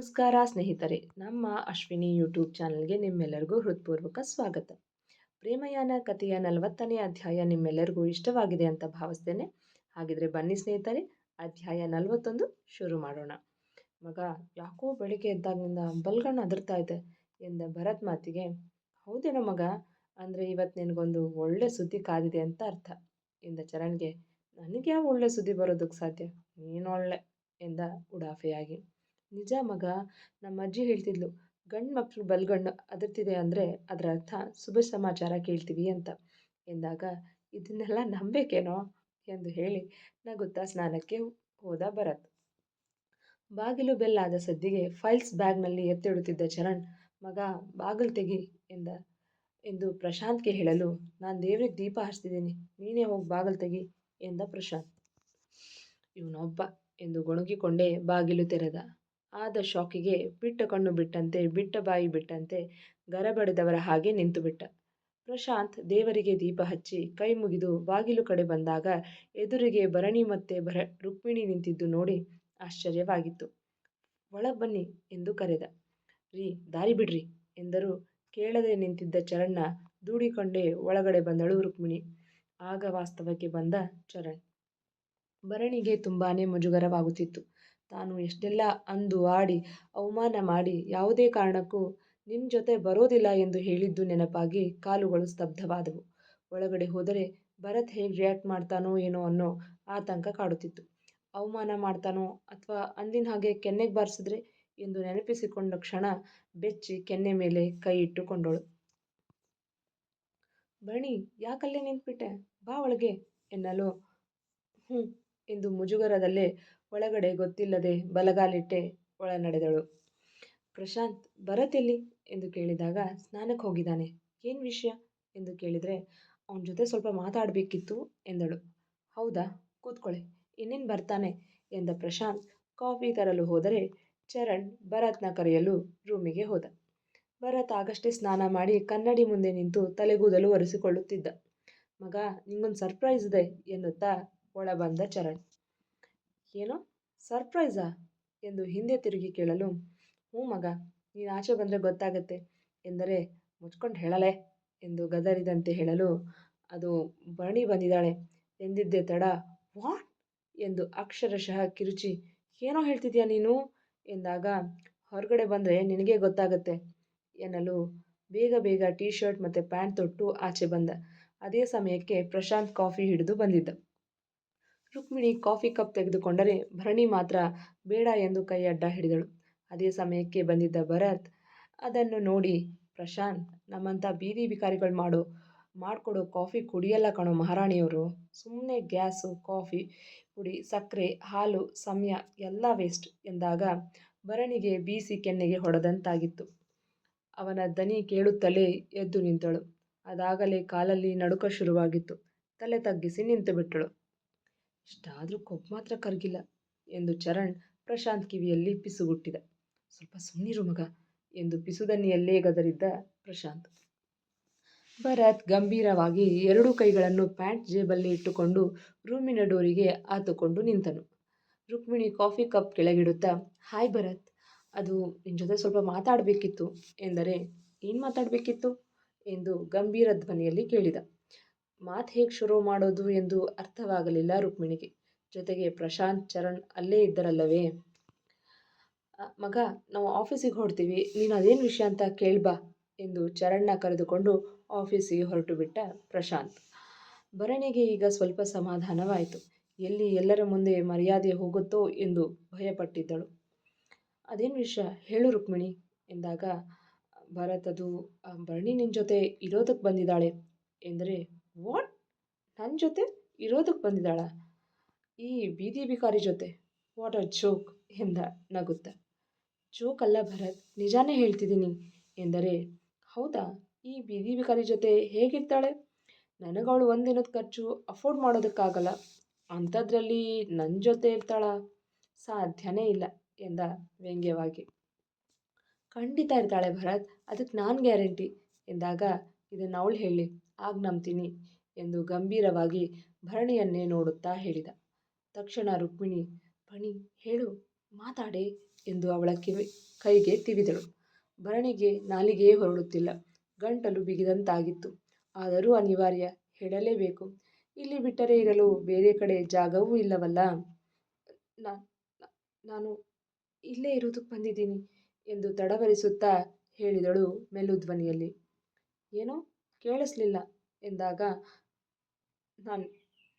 ನಮಸ್ಕಾರ ಸ್ನೇಹಿತರೆ, ನಮ್ಮ ಅಶ್ವಿನಿ ಯೂಟ್ಯೂಬ್ ಚಾನಲ್ಗೆ ನಿಮ್ಮೆಲ್ಲರಿಗೂ ಹೃತ್ಪೂರ್ವಕ ಸ್ವಾಗತ. ಪ್ರೇಮಯಾನ ಕಥೆಯ 40ನೇ ಅಧ್ಯಾಯ ನಿಮ್ಮೆಲ್ಲರಿಗೂ ಇಷ್ಟವಾಗಿದೆ ಅಂತ ಭಾವಿಸ್ತೇನೆ. ಹಾಗಿದ್ರೆ ಬನ್ನಿ ಸ್ನೇಹಿತರೆ, ಅಧ್ಯಾಯ 41 ಶುರು ಮಾಡೋಣ. ಮಗ, ಯಾಕೋ ಬೆಳಿಗ್ಗೆ ಎದ್ದಾಗಿನಿಂದ ಬಲ್ಗಣ್ಣು ಅದರ್ತಾ ಇದೆ ಎಂದ ಭರತ್ ಮಾತಿಗೆ, ಹೌದೇನೋ ಮಗ, ಅಂದರೆ ಇವತ್ತು ನಿನಗೊಂದು ಒಳ್ಳೆ ಸುದ್ದಿ ಕಾದಿದೆ ಅಂತ ಅರ್ಥ ಎಂದ ಚರಣ್ಗೆ, ನನಗೆ ಯಾವ ಒಳ್ಳೆ ಸುದ್ದಿ ಬರೋದಕ್ಕೆ ಸಾಧ್ಯ, ನೀನೊಳ್ಳೆ ಎಂದ ಉಡಾಫೆಯಾಗಿ. ನಿಜ ಮಗ, ನಮ್ಮ ಅಜ್ಜಿ ಹೇಳ್ತಿದ್ಲು, ಗಂಡು ಮಕ್ಕಳು ಬಲ್ಗಣ್ಣು ಅದರ್ತಿದೆ ಅಂದರೆ ಅದರ ಅರ್ಥ ಶುಭ ಸಮಾಚಾರ ಕೇಳ್ತೀವಿ ಅಂತ ಎಂದಾಗ, ಇದನ್ನೆಲ್ಲ ನಂಬೇಕೇನೋ ಎಂದು ಹೇಳಿ ನಗುತ್ತಾ ಸ್ನಾನಕ್ಕೆ ಹೋದ ಭರತ್. ಬಾಗಿಲು ಬೆಲ್ಲಾದ ಸದ್ದಿಗೆ ಫೈಲ್ಸ್ ಬ್ಯಾಗ್ನಲ್ಲಿ ಎತ್ತಿಡುತ್ತಿದ್ದ ಚರಣ್, ಮಗ ಬಾಗಿಲು ತೆಗಿ ಎಂದು ಪ್ರಶಾಂತ್ಗೆ ಹೇಳಲು, ನಾನು ದೇವ್ರಿಗೆ ದೀಪ ಹಚ್ತಿದ್ದೀನಿ, ನೀನೇ ಹೋಗಿ ಬಾಗಿಲು ತೆಗಿ ಎಂದ ಪ್ರಶಾಂತ್. ಇವನೊಬ್ಬ ಎಂದು ಗೊಣಗಿಕೊಂಡೇ ಬಾಗಿಲು ತೆರೆದ. ಆದ ಶಾಕಿಗೆ ಬಿಟ್ಟ ಕಣ್ಣು ಬಿಟ್ಟಂತೆ, ಬಿಟ್ಟ ಬಾಯಿ ಬಿಟ್ಟಂತೆ ಗರಬಡಿದವರ ಹಾಗೆ ನಿಂತುಬಿಟ್ಟ. ಪ್ರಶಾಂತ್ ದೇವರಿಗೆ ದೀಪ ಹಚ್ಚಿ ಕೈ ಮುಗಿದು ಬಾಗಿಲು ಕಡೆ ಬಂದಾಗ ಎದುರಿಗೆ ಭರಣಿ ಮತ್ತೆ ರುಕ್ಮಿಣಿ ನಿಂತಿದ್ದು ನೋಡಿ ಆಶ್ಚರ್ಯವಾಗಿತ್ತು. ಒಳಗೆ ಬನ್ನಿ ಎಂದು ಕರೆದ. ರೀ, ದಾರಿ ಬಿಡ್ರಿ ಎಂದರೂ ಕೇಳದೆ ನಿಂತಿದ್ದ ಚರಣ್ನ ದೂಡಿಕೊಂಡೇ ಒಳಗಡೆ ಬಂದಳು ರುಕ್ಮಿಣಿ. ಆಗ ವಾಸ್ತವಕ್ಕೆ ಬಂದ ಚರಣ್. ಭರಣಿಗೆ ತುಂಬಾನೇ ಮುಜುಗರವಾಗುತ್ತಿತ್ತು. ತಾನು ಎಷ್ಟೆಲ್ಲ ಅಂದು ಆಡಿ ಅವಮಾನ ಮಾಡಿ ಯಾವುದೇ ಕಾರಣಕ್ಕೂ ನಿನ್ನ ಜೊತೆ ಬರೋದಿಲ್ಲ ಎಂದು ಹೇಳಿದ್ದು ನೆನಪಾಗಿ ಕಾಲುಗಳು ಸ್ತಬ್ಧವಾದವು. ಒಳಗಡೆ ಹೋದರೆ ಭರತ್ ಹೇಗೆ ರಿಯಾಕ್ಟ್ ಮಾಡ್ತಾನೋ ಏನೋ ಅನ್ನೋ ಆತಂಕ ಕಾಡುತ್ತಿತ್ತು. ಅವಮಾನ ಮಾಡ್ತಾನೋ ಅಥವಾ ಅಂದಿನ ಹಾಗೆ ಕೆನ್ನೆಗೆ ಬಾರಿಸಿದ್ರೆ ಎಂದು ನೆನಪಿಸಿಕೊಂಡ ಕ್ಷಣ ಬೆಚ್ಚಿ ಕೆನ್ನೆ ಮೇಲೆ ಕೈ ಇಟ್ಟುಕೊಂಡಳು. ಭರಣಿ, ಯಾಕಲ್ಲೇ ನಿಂತ್ಬಿಟ್ಟೆ, ಬಾ ಒಳಗೆ ಎನ್ನಲು, ಹ್ಞೂ ಎಂದು ಮುಜುಗರದಲ್ಲೇ ಒಳಗಡೆ ಗೊತ್ತಿಲ್ಲದೆ ಬಲಗಾಲಿಟ್ಟೆ ಒಳ ನಡೆದಳು. ಪ್ರಶಾಂತ್, ಭರತ್ ಎಲ್ಲಿ ಎಂದು ಕೇಳಿದಾಗ, ಸ್ನಾನಕ್ಕೆ ಹೋಗಿದ್ದಾನೆ. ಏನು ವಿಷಯ ಎಂದು ಕೇಳಿದರೆ, ಅವನ ಜೊತೆ ಸ್ವಲ್ಪ ಮಾತಾಡಬೇಕಿತ್ತು ಎಂದಳು. ಹೌದಾ, ಕೂತ್ಕೊಳ್ಳಿ, ಇನ್ನೇನು ಬರ್ತಾನೆ ಎಂದ ಪ್ರಶಾಂತ್ ಕಾಫಿ ತರಲು ಹೋದರೆ ಚರಣ್ ಭರತ್ನ ಕರೆಯಲು ರೂಮಿಗೆ ಹೋದ. ಭರತ್ ಆಗಷ್ಟೇ ಸ್ನಾನ ಮಾಡಿ ಕನ್ನಡಿ ಮುಂದೆ ನಿಂತು ತಲೆಗೂದಲು ಒರೆಸಿಕೊಳ್ಳುತ್ತಿದ್ದ. ಮಗ, ನಿಂಗೊಂದು ಸರ್ಪ್ರೈಸ್ ಇದೆ ಎನ್ನುತ್ತಾ ಒಳ ಬಂದ ಚರಣ್. ಏನೋ ಸರ್ಪ್ರೈಸಾ ಎಂದು ಹಿಂದೆ ತಿರುಗಿ ಕೇಳಲು, ಹ್ಞೂ ಮಗ, ನೀನು ಆಚೆ ಬಂದರೆ ಗೊತ್ತಾಗತ್ತೆ ಎಂದರೆ, ಮುಚ್ಕೊಂಡು ಹೇಳಲೆ ಎಂದು ಗದರಿದಂತೆ ಹೇಳಲು, ಅದು ಭರಣಿ ಬಂದಿದ್ದಾಳೆ ಎಂದಿದ್ದೇ ತಡ, ವಾಟ್ ಎಂದು ಅಕ್ಷರಶಃ ಕಿರುಚಿ, ಏನೋ ಹೇಳ್ತಿದ್ಯಾ ನೀನು ಎಂದಾಗ, ಹೊರಗಡೆ ಬಂದರೆ ನಿನಗೇ ಗೊತ್ತಾಗತ್ತೆ ಎನ್ನಲು ಬೇಗ ಬೇಗ ಟೀ ಶರ್ಟ್ ಮತ್ತು ಪ್ಯಾಂಟ್ ತೊಟ್ಟು ಆಚೆ ಬಂದ. ಅದೇ ಸಮಯಕ್ಕೆ ಪ್ರಶಾಂತ್ ಕಾಫಿ ಹಿಡಿದು ಬಂದಿದ್ದ. ರುಕ್ಮಿಣಿ ಕಾಫಿ ಕಪ್ ತೆಗೆದುಕೊಂಡರೆ ಭರಣಿ ಮಾತ್ರ ಬೇಡ ಎಂದು ಕೈ ಅಡ್ಡ ಹಿಡಿದಳು. ಅದೇ ಸಮಯಕ್ಕೆ ಬಂದಿದ್ದ ಭರತ್ ಅದನ್ನು ನೋಡಿ, ಪ್ರಶಾಂತ್, ನಮ್ಮಂಥ ಬೀದಿ ಬಿಕಾರಿಗಳು ಮಾಡಿಕೊಡೋ ಕಾಫಿ ಕುಡಿಯಲ್ಲ ಕಣೋ ಮಹಾರಾಣಿಯವರು, ಸುಮ್ಮನೆ ಗ್ಯಾಸು, ಕಾಫಿ ಪುಡಿ, ಸಕ್ಕರೆ, ಹಾಲು, ಸಮಯ ಎಲ್ಲ ವೇಸ್ಟ್ ಎಂದಾಗ ಭರಣಿಗೆ ಬೀಸಿ ಕೆನ್ನೆಗೆ ಹೊಡೆದಂತಾಗಿತ್ತು. ಅವನ ದನಿ ಕೇಳುತ್ತಲೇ ಎದ್ದು ನಿಂತಳು. ಅದಾಗಲೇ ಕಾಲಲ್ಲಿ ನಡುಕ ಶುರುವಾಗಿತ್ತು. ತಲೆ ತಗ್ಗಿಸಿ ನಿಂತು ಬಿಟ್ಟಳು. ಇಷ್ಟಾದರೂ ಕೊಬ್ಬು ಮಾತ್ರ ಕರಗಿಲ್ಲ ಎಂದು ಚರಣ್ ಪ್ರಶಾಂತ್ ಕಿವಿಯಲ್ಲಿ ಪಿಸುಗುಟ್ಟಿದ. ಸ್ವಲ್ಪ ಸುಮ್ಮನಿರು ಮಗ ಎಂದು ಪಿಸುದನಿಯಲ್ಲೇ ಗದರಿದ್ದ ಪ್ರಶಾಂತ್. ಭರತ್ ಗಂಭೀರವಾಗಿ ಎರಡೂ ಕೈಗಳನ್ನು ಪ್ಯಾಂಟ್ ಜೇಬಲ್ಲಿ ಇಟ್ಟುಕೊಂಡು ರೂಮಿನ ಡೋರಿಗೆ ಆತುಕೊಂಡು ನಿಂತನು. ರುಕ್ಮಿಣಿ ಕಾಫಿ ಕಪ್ ಕೆಳಗಿಡುತ್ತಾ, ಹಾಯ್ ಭರತ್, ಅದು ನಿನ್ನ ಜೊತೆ ಸ್ವಲ್ಪ ಮಾತಾಡಬೇಕಿತ್ತು ಎಂದರೆ, ಏನು ಮಾತಾಡಬೇಕಿತ್ತು ಎಂದು ಗಂಭೀರ ಧ್ವನಿಯಲ್ಲಿ ಕೇಳಿದ. ಮಾತು ಹೇಗೆ ಶುರು ಮಾಡೋದು ಎಂದು ಅರ್ಥವಾಗಲಿಲ್ಲ ರುಕ್ಮಿಣಿಗೆ. ಜೊತೆಗೆ ಪ್ರಶಾಂತ್, ಚರಣ್ ಅಲ್ಲೇ ಇದ್ದರಲ್ಲವೇ. ಮಗ, ನಾವು ಆಫೀಸಿಗೆ ಹೊರಡ್ತೀವಿ, ನೀನು ಅದೇನು ವಿಷಯ ಅಂತ ಕೇಳ್ಬಾ ಎಂದು ಚರಣ್ನ ಕರೆದುಕೊಂಡು ಆಫೀಸಿಗೆ ಹೊರಟು ಬಿಟ್ಟ ಪ್ರಶಾಂತ್. ಭರಣಿಗೆ ಈಗ ಸ್ವಲ್ಪ ಸಮಾಧಾನವಾಯಿತು. ಎಲ್ಲಿ ಎಲ್ಲರ ಮುಂದೆ ಮರ್ಯಾದೆ ಹೋಗುತ್ತೋ ಎಂದು ಭಯಪಟ್ಟಿದ್ದಳು. ಅದೇನು ವಿಷಯ ಹೇಳು ರುಕ್ಮಿಣಿ ಎಂದಾಗ, ಭರತ್, ಅದು ಭರಣಿ ನಿನ್ನ ಜೊತೆ ಇರೋದಕ್ಕೆ ಬಂದಿದ್ದಾಳೆ ಎಂದರೆ, ವಾಟ್, ನನ್ನ ಜೊತೆ ಇರೋದಕ್ಕೆ ಬಂದಿದ್ದಾಳ? ಈ ಬೀದಿ ಬಿಕಾರಿ ಜೊತೆ? ವಾಟ್ ಅ ಜೋಕ್ ಎಂದ ನಗುತ್ತ. ಜೋಕ್ ಅಲ್ಲ ಭರತ್, ನಿಜಾನೇ ಹೇಳ್ತಿದ್ದೀನಿ ಎಂದರೆ, ಹೌದಾ, ಈ ಬೀದಿ ಬಿಕಾರಿ ಜೊತೆ ಹೇಗಿರ್ತಾಳೆ? ನನಗವಳು ಒಂದಿನದ ಖರ್ಚು ಅಫೋರ್ಡ್ ಮಾಡೋದಕ್ಕಾಗಲ್ಲ, ಅಂಥದ್ರಲ್ಲಿ ನನ್ನ ಜೊತೆ ಇರ್ತಾಳ? ಸಾಧ್ಯನೇ ಇಲ್ಲ ಎಂದ ವ್ಯಂಗ್ಯವಾಗಿ. ಖಂಡಿತ ಇರ್ತಾಳೆ ಭರತ್, ಅದಕ್ಕೆ ನಾನು ಗ್ಯಾರಂಟಿ ಎಂದಾಗ, ಇದನ್ನು ಅವಳು ಹೇಳಿ ಆಗ ನಂಬ್ತೀನಿ ಎಂದು ಗಂಭೀರವಾಗಿ ಭರಣಿಯನ್ನೇ ನೋಡುತ್ತಾ ಹೇಳಿದ. ತಕ್ಷಣ ರುಕ್ಮಿಣಿ, ಭಣಿ ಹೇಳು ಮಾತಾಡೆ ಎಂದು ಅವಳ ಕೈಗೆ ತಿವಿದಳು. ಭರಣಿಗೆ ನಾಲಿಗೆಯೇ ಹೊರಡುತ್ತಿಲ್ಲ. ಗಂಟಲು ಬಿಗಿದಂತಾಗಿತ್ತು. ಆದರೂ ಅನಿವಾರ್ಯ, ಹೇಳಲೇಬೇಕು. ಇಲ್ಲಿ ಬಿಟ್ಟರೆ ಇರಲು ಬೇರೆ ಕಡೆ ಜಾಗವೂ ಇಲ್ಲವಲ್ಲ. ನಾ- ನಾ- ನಾನು ಇಲ್ಲೇ ಇರೋದಕ್ಕೆ ಬಂದಿದ್ದೀನಿ ಎಂದು ತಡವರಿಸುತ್ತಾ ಹೇಳಿದಳು ಮೆಲ್ಲು ಧ್ವನಿಯಲ್ಲಿ. ಏನೋ ಕೇಳಿಸ್ಲಿಲ್ಲ ಎಂದಾಗ, ನಾನು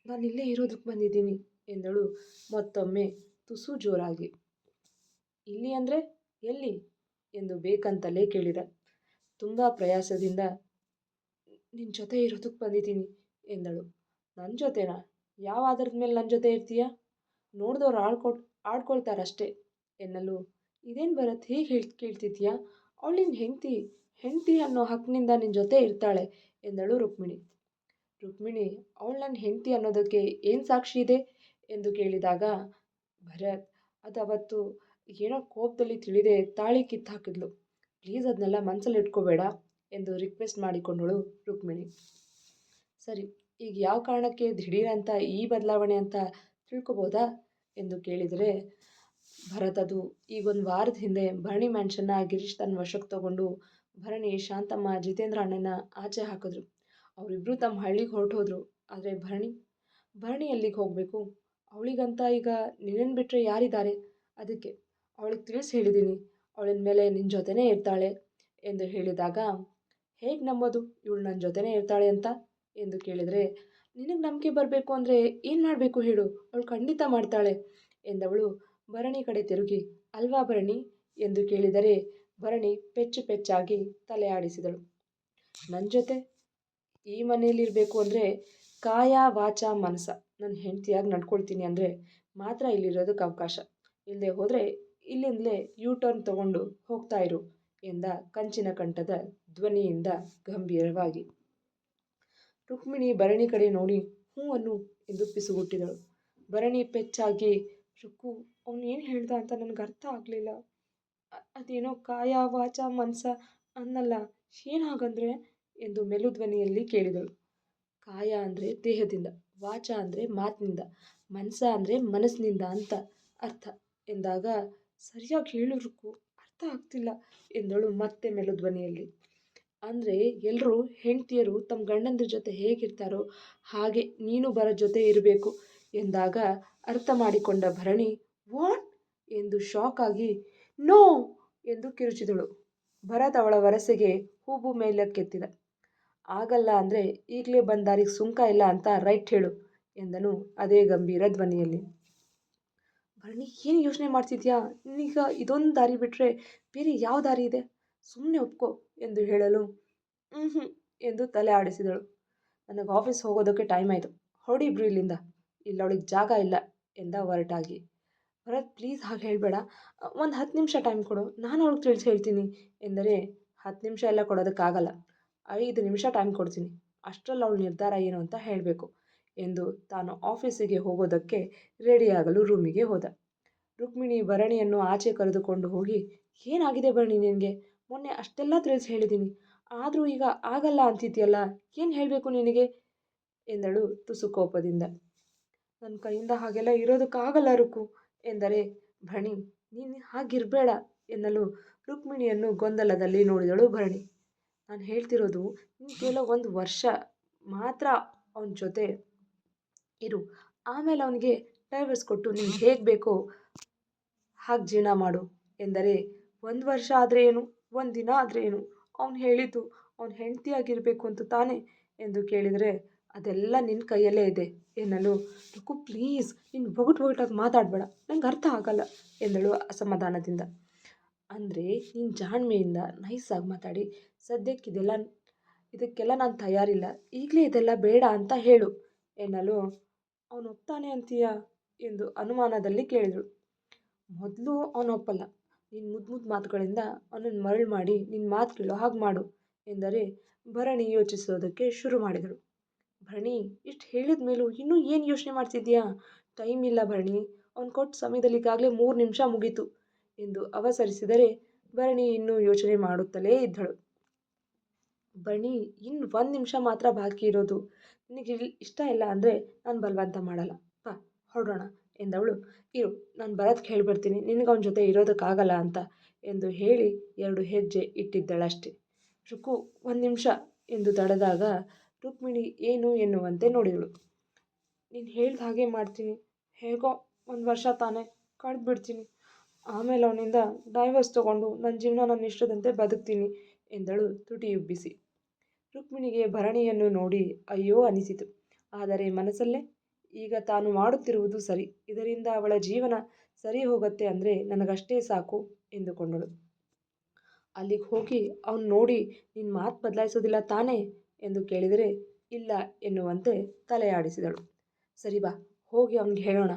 ನಾನಿಲ್ಲೇ ಇರೋದಕ್ಕೆ ಬಂದಿದ್ದೀನಿ ಎಂದಳು ಮತ್ತೊಮ್ಮೆ ತುಸು ಜೋರಾಗಿ. ಇಲ್ಲಿ ಅಂದರೆ ಎಲ್ಲಿ ಎಂದು ಬೇಕಂತಲೇ ಕೇಳಿದ. ತುಂಬ ಪ್ರಯಾಸದಿಂದ ನಿನ್ನ ಜೊತೆ ಇರೋದಕ್ಕೆ ಬಂದಿದ್ದೀನಿ ಎಂದಳು. ನನ್ನ ಜೊತೆನಾ? ಯಾವ ಆಧಾರದ ಮೇಲೆ ನನ್ನ ಜೊತೆ ಇರ್ತೀಯ? ನೋಡಿದವ್ರು ಆಡ್ಕೊಳ್ತಾರಷ್ಟೇ ಎನ್ನಲು, ಇದೇನು ಭರತ್ ಹೇಗೆ ಕೇಳ್ತಿದ್ಯಾ? ಅವಳು ನಿನ್ನ ಹೆಂಡತಿ ಅನ್ನೋ ಹಕ್ಕಿನಿಂದ ನಿನ್ನ ಜೊತೆ ಇರ್ತಾಳೆ ಎಂದಳು ರುಕ್ಮಿಣಿ. ಅವಳು ನನ್ನ ಹೆಂಡತಿ ಅನ್ನೋದಕ್ಕೆ ಏನು ಸಾಕ್ಷಿ ಇದೆ ಎಂದು ಕೇಳಿದಾಗ, ಭರತ್ ಅದು ಅವತ್ತು ಏನೋ ಕೋಪದಲ್ಲಿ ತಿಳಿದೆ ತಾಳಿ ಕಿತ್ತಾಕಿದ್ಲು. ಪ್ಲೀಸ್ ಅದನ್ನೆಲ್ಲ ಮನಸ್ಸಲ್ಲಿ ಇಟ್ಕೋಬೇಡ ಎಂದು ರಿಕ್ವೆಸ್ಟ್ ಮಾಡಿಕೊಂಡಳು ರುಕ್ಮಿಣಿ. ಸರಿ, ಈಗ ಯಾವ ಕಾರಣಕ್ಕೆ ದಿಢೀರ್ ಅಂತ ಈ ಬದಲಾವಣೆ ಅಂತ ತಿಳ್ಕೊಬೋದಾ ಎಂದು ಕೇಳಿದರೆ, ಭರತ್ ಅದು ಈಗೊಂದು ವಾರದ ಹಿಂದೆ ಭರಣಿ ಮ್ಯಾನ್ಷನ್ನ ಗಿರೀಶ್ ತನ್ನ ವಶಕ್ಕೆ ತಗೊಂಡು ಭರಣಿ, ಶಾಂತಮ್ಮ, ಜಿತೇಂದ್ರ ಅಣ್ಣನ ಆಚೆ ಹಾಕಿದ್ರು. ಅವರಿಬ್ಬರು ತಮ್ಮ ಹಳ್ಳಿಗೆ ಹೊರಟೋದ್ರು. ಆದರೆ ಭರಣಿ ಎಲ್ಲಿಗೆ ಹೋಗಬೇಕು? ಅವಳಿಗಂತ ಈಗ ನಿನ್ನನ್ನು ಬಿಟ್ಟರೆ ಯಾರಿದ್ದಾರೆ? ಅದಕ್ಕೆ ಅವಳಿಗೆ ತಿಳಿಸಿ ಹೇಳಿದ್ದೀನಿ, ಅವಳಿನ ಮೇಲೆ ನಿನ್ನ ಜೊತೆನೇ ಇರ್ತಾಳೆ ಎಂದು ಹೇಳಿದಾಗ, ಹೇಗೆ ನಂಬೋದು ಇವಳು ನನ್ನ ಜೊತೆನೇ ಇರ್ತಾಳೆ ಅಂತ ಎಂದು ಕೇಳಿದರೆ, ನಿನಗೆ ನಂಬಿಕೆ ಬರಬೇಕು ಅಂದರೆ ಏನು ಮಾಡಬೇಕು ಹೇಳು, ಅವಳು ಖಂಡಿತ ಮಾಡ್ತಾಳೆ ಎಂದವಳು ಭರಣಿ ಕಡೆ ತಿರುಗಿ, ಅಲ್ವಾ ಭರಣಿ ಎಂದು ಕೇಳಿದರೆ, ಭರಣಿ ಪೆಚ್ಚಾಗಿ ತಲೆ ಆಡಿಸಿದಳು. ನನ್ನ ಜೊತೆ ಈ ಮನೆಯಲ್ಲಿರಬೇಕು ಅಂದರೆ ಕಾಯ ವಾಚ ಮನಸ ನನ್ನ ಹೆಂಡತಿಯಾಗಿ ನಡ್ಕೊಳ್ತೀನಿ ಅಂದರೆ ಮಾತ್ರ ಇಲ್ಲಿರೋದಕ್ಕೆ ಅವಕಾಶ. ಇಲ್ಲದೆ ಹೋದರೆ ಇಲ್ಲಿಂದಲೇ ಟರ್ನ್ ತಗೊಂಡು ಹೋಗ್ತಾ ಇರು ಎಂದ ಕಂಚಿನ ಕಂಠದ ಧ್ವನಿಯಿಂದ ಗಂಭೀರವಾಗಿ. ರುಕ್ಮಿಣಿ ಭರಣಿ ಕಡೆ ನೋಡಿ ಹ್ಞೂ ಅನ್ನು ಎಂದು ಪಿಸುಗುಟ್ಟಿದಳು. ಭರಣಿ ಪೆಚ್ಚಾಗಿ, ರುಕ್ಕು ಅವನು ಏನು ಹೇಳ್ದ ಅಂತ ನನಗೆ ಅರ್ಥ ಆಗಲಿಲ್ಲ. ಅದೇನೋ ಕಾಯ ವಾಚ ಮನಸ ಅನ್ನಲ್ಲ, ಏನು ಹಾಗಂದ್ರೆ ಎಂದು ಮೆಲು ಧ್ವನಿಯಲ್ಲಿ ಕೇಳಿದಳು. ಕಾಯ ಅಂದರೆ ದೇಹದಿಂದ, ವಾಚ ಅಂದರೆ ಮಾತಿನಿಂದ, ಮನಸ ಅಂದರೆ ಮನಸ್ಸಿನಿಂದ ಅಂತ ಅರ್ಥ ಎಂದಾಗ, ಸರಿಯಾಗಿ ಹೇಳು ರುಕ್ಕು, ಅರ್ಥ ಆಗ್ತಿಲ್ಲ ಎಂದಳು ಮತ್ತೆ ಮೆಲು ಧ್ವನಿಯಲ್ಲಿ. ಅಂದರೆ ಎಲ್ಲರೂ ಹೆಂಡತಿಯರು ತಮ್ಮ ಗಂಡಂದ್ರ ಜೊತೆ ಹೇಗಿರ್ತಾರೋ ಹಾಗೆ ನೀನು ಬರೋ ಜೊತೆ ಇರಬೇಕು ಎಂದಾಗ ಅರ್ಥ ಮಾಡಿಕೊಂಡ ಭರಣಿ, ವಾಟ್ ಎಂದು ಶಾಕ್ ಆಗಿ, ನೋ ಎಂದು ಕಿರುಚಿದಳು. ಭರತ್ ಅವಳ ವರಸೆಗೆ ಹೂಬು ಮೇಲಕ್ಕೆತ್ತಿದ. ಆಗಲ್ಲ ಅಂದರೆ ಈಗಲೇ ಬಂದ ದಾರಿಗೆ ಸುಂಕ ಇಲ್ಲ ಅಂತ ರೈಟ್ ಹೇಳು ಎಂದನು ಅದೇ ಗಂಭೀರ ಧ್ವನಿಯಲ್ಲಿ. ಭರಣಿ, ಏನು ಯೋಚನೆ ಮಾಡ್ತಿದ್ಯಾ? ನೀನೀಗ ಇದೊಂದು ದಾರಿ ಬಿಟ್ಟರೆ ಬೇರೆ ಯಾವ ದಾರಿ ಇದೆ? ಸುಮ್ಮನೆ ಒಪ್ಕೋ ಎಂದು ಹೇಳಲು, ಹ್ಞೂ ಎಂದು ತಲೆ ಆಡಿಸಿದಳು. ನನಗೆ ಆಫೀಸ್ ಹೋಗೋದಕ್ಕೆ ಟೈಮ್ ಆಯಿತು, ಹೊರಡಿಬ್ರು ಇಲ್ಲಿಂದ, ಅವಳಿಗೆ ಜಾಗ ಇಲ್ಲ ಎಂದ ಹೊರಟಾಗಿ. ಭರತ್, ಪ್ಲೀಸ್ ಹಾಗೆ ಹೇಳಬೇಡ, ಒಂದು 10 ನಿಮಿಷ ಟೈಮ್ ಕೊಡು, ನಾನು ಅವಳಿಗೆ ತಿಳಿಸಿ ಹೇಳ್ತೀನಿ ಎಂದರೆ, 10 ನಿಮಿಷ ಎಲ್ಲ ಕೊಡೋದಕ್ಕಾಗಲ್ಲ, 5 ನಿಮಿಷ ಟೈಮ್ ಕೊಡ್ತೀನಿ, ಅಷ್ಟರಲ್ಲಿ ಅವಳ ನಿರ್ಧಾರ ಏನು ಅಂತ ಹೇಳಬೇಕು ಎಂದು ತಾನು ಆಫೀಸಿಗೆ ಹೋಗೋದಕ್ಕೆ ರೆಡಿಯಾಗಲು ರೂಮಿಗೆ ಹೋದ. ರುಕ್ಮಿಣಿ ಭರಣಿಯನ್ನು ಆಚೆ ಕರೆದುಕೊಂಡು ಹೋಗಿ, ಏನಾಗಿದೆ ಭರಣಿ ನಿನಗೆ? ಮೊನ್ನೆ ಅಷ್ಟೆಲ್ಲ ತಿಳಿಸಿ ಹೇಳಿದ್ದೀನಿ, ಆದರೂ ಈಗ ಆಗಲ್ಲ ಅಂತಿದ್ಯಲ್ಲ, ಏನು ಹೇಳಬೇಕು ನಿನಗೆ ಎಂದಳು ತುಸು ಕೋಪದಿಂದ. ನನ್ನ ಕೈಯಿಂದ ಹಾಗೆಲ್ಲ ಇರೋದಕ್ಕಾಗಲ್ಲ ರುಕ್ಕು ಎಂದರೆ, ಭರಣಿ ನೀನು ಹಾಗಿರಬೇಡ ಎನ್ನಲು ರುಕ್ಮಿಣಿಯನ್ನು ಗೊಂದಲದಲ್ಲಿ ನೋಡಿದಳು ಭರಣಿ. ನಾನು ಹೇಳ್ತಿರೋದು, ನೀನು ಕೇವಲ 1 ವರ್ಷ ಮಾತ್ರ ಅವನ ಜೊತೆ ಇರು, ಆಮೇಲೆ ಅವನಿಗೆ ಡೈವರ್ಸ್ ಕೊಟ್ಟು ನಿನ್ಗೆ ಹೇಗೆ ಬೇಕೋ ಹಾಗೆ ಜೀವನ ಮಾಡು ಎಂದರೆ, 1 ವರ್ಷ ಆದರೆ ಏನು, 1 ದಿನ ಆದರೆ ಏನು, ಅವನು ಹೇಳಿದ್ದು ಅವನ ಹೆಂಡತಿಯಾಗಿರಬೇಕು ಅಂತ ತಾನೇ ಎಂದು ಕೇಳಿದರೆ, ಅದೆಲ್ಲ ನಿನ್ನ ಕೈಯಲ್ಲೇ ಇದೆ ಎನ್ನಲು, ರುಕ್ಕು ಪ್ಲೀಸ್ ನೀನು ಬೊಗಟಾಗಿ ಮಾತಾಡಬೇಡ, ನಂಗೆ ಅರ್ಥ ಆಗಲ್ಲ ಎಂದಳು ಅಸಮಾಧಾನದಿಂದ. ಅಂದರೆ ನೀನು ಜಾಣ್ಮೆಯಿಂದ ನೈಸಾಗಿ ಮಾತಾಡಿ, ಸದ್ಯಕ್ಕೆ ಇದಕ್ಕೆಲ್ಲ ನಾನು ತಯಾರಿಲ್ಲ, ಈಗಲೇ ಇದೆಲ್ಲ ಬೇಡ ಅಂತ ಹೇಳು ಎನ್ನಲು, ಅವನು ಒಪ್ತಾನೆ ಅಂತೀಯ ಎಂದು ಅನುಮಾನದಲ್ಲಿ ಕೇಳಿದಳು. ಮೊದಲು ಅವನು ಒಪ್ಪಲ್ಲ, ನೀನು ಮುದ್ದು ಮಾತುಗಳಿಂದ ಅವನನ್ನು ಮರಳು ಮಾಡಿ ನಿನ್ನ ಮಾತು ಕೇಳೋ ಹಾಗೆ ಮಾಡು ಎಂದರೆ ಭರಣಿ ಯೋಚಿಸೋದಕ್ಕೆ ಶುರು ಮಾಡಿದಳು. ಭರಣಿ, ಇಷ್ಟು ಹೇಳಿದ ಮೇಲೂ ಇನ್ನೂ ಏನು ಯೋಚನೆ ಮಾಡ್ತಿದ್ಯಾ? ಟೈಮ್ ಇಲ್ಲ ಭರಣಿ, ಅವನು ಕೊಟ್ಟ ಸಮಯದಲ್ಲಿ ಈಗಾಗಲೇ 3 ನಿಮಿಷ ಮುಗೀತು ಎಂದು ಅವಸರಿಸಿದರೆ ಭರಣಿ ಇನ್ನೂ ಯೋಚನೆ ಮಾಡುತ್ತಲೇ ಇದ್ದಳು. ಭರಣಿ, ಇನ್ನು 1 ನಿಮಿಷ ಮಾತ್ರ ಬಾಕಿ ಇರೋದು, ನಿನಗೆ ಇಷ್ಟ ಇಲ್ಲ ಅಂದರೆ ನಾನು ಬಲವಂತ ಮಾಡಲ್ಲ, ಬಾ ಹೊರಡೋಣ ಎಂದವಳು. ಇರು, ನಾನು ಭರತ್ಗೆ ಹೇಳ್ಬಿಡ್ತೀನಿ, ನಿನಗೆ ಅವನ ಜೊತೆ ಇರೋದಕ್ಕಾಗಲ್ಲ ಅಂತ ಎಂದು ಹೇಳಿ 2 ಹೆಜ್ಜೆ ಇಟ್ಟಿದ್ದಳಷ್ಟೆ. ರುಕು, ಒಂದು ನಿಮಿಷ ಎಂದು ತಡೆದಾಗ ರುಕ್ಮಿಣಿ ಏನು ಎನ್ನುವಂತೆ ನೋಡಿದಳು. ನೀನು ಹೇಳ್ದ ಹಾಗೆ ಮಾಡ್ತೀನಿ, ಹೇಗೋ 1 ವರ್ಷ ತಾನೇ ಕಳೆದ್ಬಿಡ್ತೀನಿ, ಆಮೇಲೆ ಅವನಿಂದ ಡೈವರ್ಸ್ ತಗೊಂಡು ನನ್ನ ಜೀವನ ನನ್ನ ಇಷ್ಟದಂತೆ ಬದುಕ್ತೀನಿ ಎಂದಳು ತುಟಿಯುಬ್ಬಿಸಿ. ರುಕ್ಮಿಣಿಗೆ ಭರಣಿಯನ್ನು ನೋಡಿ ಅಯ್ಯೋ ಅನಿಸಿತು. ಆದರೆ ಮನಸ್ಸಲ್ಲೇ ಈಗ ತಾನು ಮಾಡುತ್ತಿರುವುದು ಸರಿ, ಇದರಿಂದ ಅವಳ ಜೀವನ ಸರಿ ಹೋಗುತ್ತೆ ಅಂದರೆ ನನಗಷ್ಟೇ ಸಾಕು ಎಂದುಕೊಂಡಳು. ಅಲ್ಲಿಗೆ ಹೋಗಿ ಅವನು ನೋಡಿ ನಿನ್ನ ಮಾತು ಬದಲಾಯಿಸೋದಿಲ್ಲ ತಾನೇ ಎಂದು ಕೇಳಿದರೆ ಇಲ್ಲ ಎನ್ನುವಂತೆ ತಲೆಯಾಡಿಸಿದಳು. ಸರಿ ಬಾ, ಹೋಗಿ ಅವನಿಗೆ ಹೇಳೋಣ.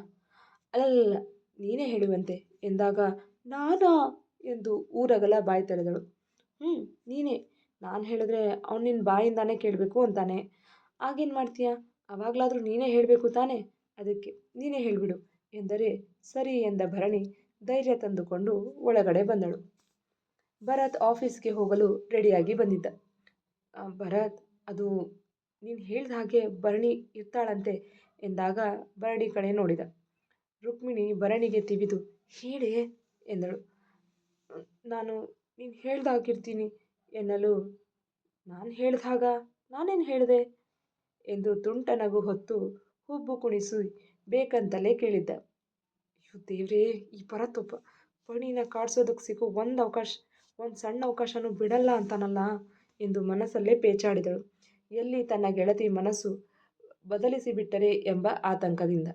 ಅಲ್ಲಲ್ಲ, ನೀನೇ ಹೇಳುವಂತೆ ಎಂದಾಗ ನಾನಾ ಎಂದು ಊರಗಲ ಬಾಯಿ ತೆರೆದಳು. ನೀನೇ. ನಾನು ಹೇಳಿದ್ರೆ ಅವನು ನಿನ್ನ ಬಾಯಿಂದಾನೇ ಕೇಳಬೇಕು ಅಂತಾನೆ. ಆಗೇನು ಮಾಡ್ತೀಯಾ? ಅವಾಗಲಾದರೂ ನೀನೇ ಹೇಳಬೇಕು ತಾನೇ, ಅದಕ್ಕೆ ನೀನೇ ಹೇಳಿಬಿಡು ಎಂದರೆ ಸರಿ ಎಂದ ಭರಣಿ ಧೈರ್ಯ ತಂದುಕೊಂಡು ಒಳಗಡೆ ಬಂದಳು. ಭರತ್ ಆಫೀಸ್ಗೆ ಹೋಗಲು ರೆಡಿಯಾಗಿ ಬಂದಿದ್ದ. ಭರತ್, ಅದು ನೀನು ಹೇಳ್ದ ಹಾಗೆ ಭರಣಿ ಇರ್ತಾಳಂತೆ ಎಂದಾಗ ಭರಣಿ ಕಡೆ ನೋಡಿದ. ರುಕ್ಮಿಣಿ ಭರಣಿಗೆ ತಿವಿದು ಹೇಳೇ ಎಂದಳು. ನೀನು ಹೇಳ್ದಾಗಿರ್ತೀನಿ ಎನ್ನಲು ನಾನು ಹೇಳ್ದಾಗ ನಾನೇನು ಹೇಳಿದೆ ಎಂದು ತುಂಟ ನಗು ಹೊತ್ತು ಹುಬ್ಬು ಕುಣಿಸಿ ಬೇಕಂತಲೇ ಕೇಳಿದ್ದ. ಅಯ್ಯೋ ದೇವ್ರೇ, ಈ ಭರತೊಬ್ಬ ಪಣಿನ ಕಾಡ್ಸೋದಕ್ಕೆ ಸಿಗೋ ಒಂದು ಸಣ್ಣ ಅವಕಾಶನೂ ಬಿಡಲ್ಲ ಅಂತಾನಲ್ಲ ಎಂದು ಮನಸ್ಸಲ್ಲೇ ಪೇಚಾಡಿದಳು. ಎಲ್ಲಿ ತನ್ನ ಗೆಳತಿ ಮನಸ್ಸು ಬದಲಿಸಿಬಿಟ್ಟರೆ ಎಂಬ ಆತಂಕದಿಂದ.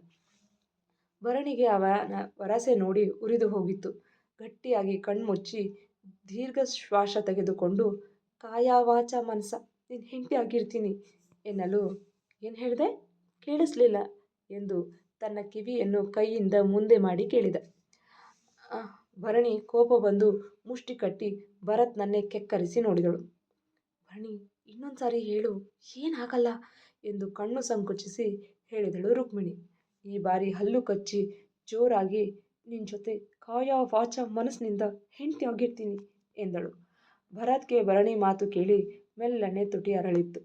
ಭರಣಿಗೆ ಅವನ ವರಸೆ ನೋಡಿ ಉರಿದು ಹೋಗಿತ್ತು. ಗಟ್ಟಿಯಾಗಿ ಕಣ್ಮುಚ್ಚಿ ದೀರ್ಘ ಶ್ವಾಸ ತೆಗೆದುಕೊಂಡು ಕಾಯ ವಾಚ ಮನಸ ನಿನ್ನ ಹೆಂಡತಿ ಆಗಿರ್ತೀನಿ ಎನ್ನಲು ಏನು ಹೇಳಿದೆ ಕೇಳಿಸ್ಲಿಲ್ಲ ಎಂದು ತನ್ನ ಕಿವಿಯನ್ನು ಕೈಯಿಂದ ಮುಂದೆ ಮಾಡಿ ಕೇಳಿದ. ಭರಣಿ ಕೋಪ ಬಂದು ಮುಷ್ಟಿ ಕಟ್ಟಿ ಭರತ್ನನ್ನೇ ಕೆಕ್ಕರಿಸಿ ನೋಡಿದಳು. ಭರಣಿ, ಇನ್ನೊಂದು ಸಾರಿ ಹೇಳು, ಏನಾಗಲ್ಲ ಎಂದು ಕಣ್ಣು ಸಂಕುಚಿಸಿ ಹೇಳಿದಳು ರುಕ್ಮಿಣಿ. ಈ ಬಾರಿ ಹಲ್ಲು ಕಚ್ಚಿ ಜೋರಾಗಿ ನಿನ್ನ ಜೊತೆ ಕಾಯ ವಾಚ ಮನಸ್ಸಿನಿಂದ ಹೆಂಡತಿ ಆಗಿರ್ತೀನಿ ಎಂದಳು. ಭರತ್ಗೆ ಭರಣಿ ಮಾತು ಕೇಳಿ ಮೆಲ್ಲನೆ ತುಟಿ ಅರಳಿತ್ತು.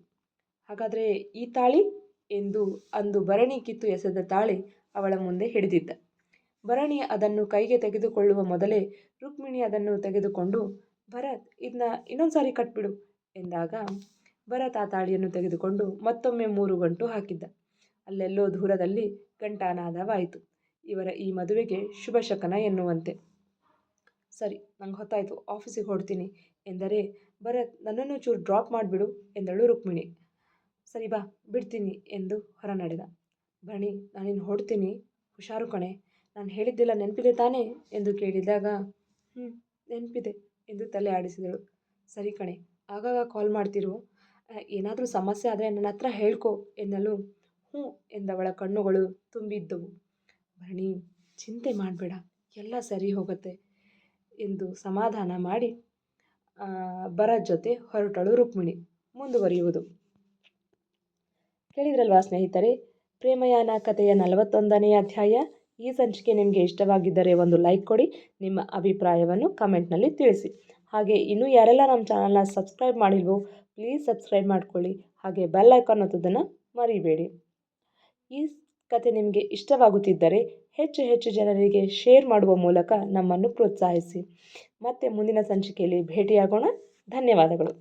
ಹಾಗಾದರೆ ಈ ತಾಳಿ ಎಂದು ಅಂದು ಭರಣಿ ಕಿತ್ತು ಎಸೆದ ತಾಳಿ ಅವಳ ಮುಂದೆ ಹಿಡಿದಿದ್ದ. ಭರಣಿ ಅದನ್ನು ಕೈಗೆ ತೆಗೆದುಕೊಳ್ಳುವ ಮೊದಲೇ ರುಕ್ಮಿಣಿ ಅದನ್ನು ತೆಗೆದುಕೊಂಡು ಭರತ್, ಇದನ್ನ ಇನ್ನೊಂದು ಸಾರಿ ಕಟ್ಬಿಡು ಎಂದಾಗ ಭರತ್ ಆ ತಾಳಿಯನ್ನು ತೆಗೆದುಕೊಂಡು ಮತ್ತೊಮ್ಮೆ 3 ಗಂಟು ಹಾಕಿದ್ದ. ಅಲ್ಲೆಲ್ಲೋ ದೂರದಲ್ಲಿ ಘಂಟಾನಾದವಾಯಿತು. ಇವರ ಈ ಮದುವೆಗೆ ಶುಭ ಶಕನ ಎನ್ನುವಂತೆ. ಸರಿ, ನಂಗೆ ಹೊತ್ತಾಯಿತು, ಆಫೀಸಿಗೆ ಹೊರಡ್ತೀನಿ ಎಂದರೆ ಭರತ್, ನನ್ನನ್ನು ಚೂರು ಡ್ರಾಪ್ ಮಾಡಿಬಿಡು ಎಂದಳು ರುಕ್ಮಿಣಿ. ಸರಿ ಬಾ, ಬಿಡ್ತೀನಿ ಎಂದು ಹೊರ ನಡೆದ. ಭರಣಿ, ನಾನಿನ್ನು ಹೊರಡ್ತೀನಿ, ಹುಷಾರು ಕಣೆ, ನಾನು ಹೇಳಿದ್ದೆಲ್ಲ ನೆನಪಿದೆ ತಾನೇ ಎಂದು ಕೇಳಿದಾಗ ನೆನಪಿದೆ ಎಂದು ತಲೆ ಆಡಿಸಿದಳು. ಸರಿ ಕಣೆ, ಆಗಾಗ ಕಾಲ್ ಮಾಡ್ತಿರು, ಏನಾದರೂ ಸಮಸ್ಯೆ ಆದರೆ ನನ್ನ ಹತ್ರ ಹೇಳ್ಕೊ ಎನ್ನಲು ಎಂದವಳ ಕಣ್ಣುಗಳು ತುಂಬಿದ್ದವು. ಭರಣಿ, ಚಿಂತೆ ಮಾಡಬೇಡ, ಎಲ್ಲ ಸರಿ ಹೋಗುತ್ತೆ ಎಂದು ಸಮಾಧಾನ ಮಾಡಿ ಭರತ್ ಜೊತೆ ಹೊರಟಳು ರುಕ್ಮಿಣಿ. ಮುಂದುವರಿಯುವುದು. ಕೇಳಿದ್ರಲ್ವಾ ಸ್ನೇಹಿತರೆ, ಪ್ರೇಮಯಾನ ಕಥೆಯ 41ನೇ ಅಧ್ಯಾಯ. ಈ ಸಂಚಿಕೆ ನಿಮಗೆ ಇಷ್ಟವಾಗಿದ್ದರೆ ಒಂದು ಲೈಕ್ ಕೊಡಿ, ನಿಮ್ಮ ಅಭಿಪ್ರಾಯವನ್ನು ಕಮೆಂಟ್ನಲ್ಲಿ ತಿಳಿಸಿ. ಹಾಗೆ ಇನ್ನೂ ಯಾರೆಲ್ಲ ನಮ್ಮ ಚಾನಲ್ನ ಸಬ್ಸ್ಕ್ರೈಬ್ ಮಾಡಿಲ್ವೋ ಪ್ಲೀಸ್ ಸಬ್ಸ್ಕ್ರೈಬ್ ಮಾಡ್ಕೊಳ್ಳಿ, ಹಾಗೆ ಬೆಲ್ ಐಕಾನ್ ಒತ್ತೋದನ್ನು ಮರಿಬೇಡಿ. ಈ ಕತೆ ನಿಮಗೆ ಇಷ್ಟವಾಗುತ್ತಿದ್ದರೆ ಹೆಚ್ಚು ಜನರಿಗೆ ಶೇರ್ ಮಾಡುವ ಮೂಲಕ ನಮ್ಮನ್ನು ಪ್ರೋತ್ಸಾಹಿಸಿ. ಮತ್ತೆ ಮುಂದಿನ ಸಂಚಿಕೆಯಲ್ಲಿ ಭೇಟಿಯಾಗೋಣ. ಧನ್ಯವಾದಗಳು.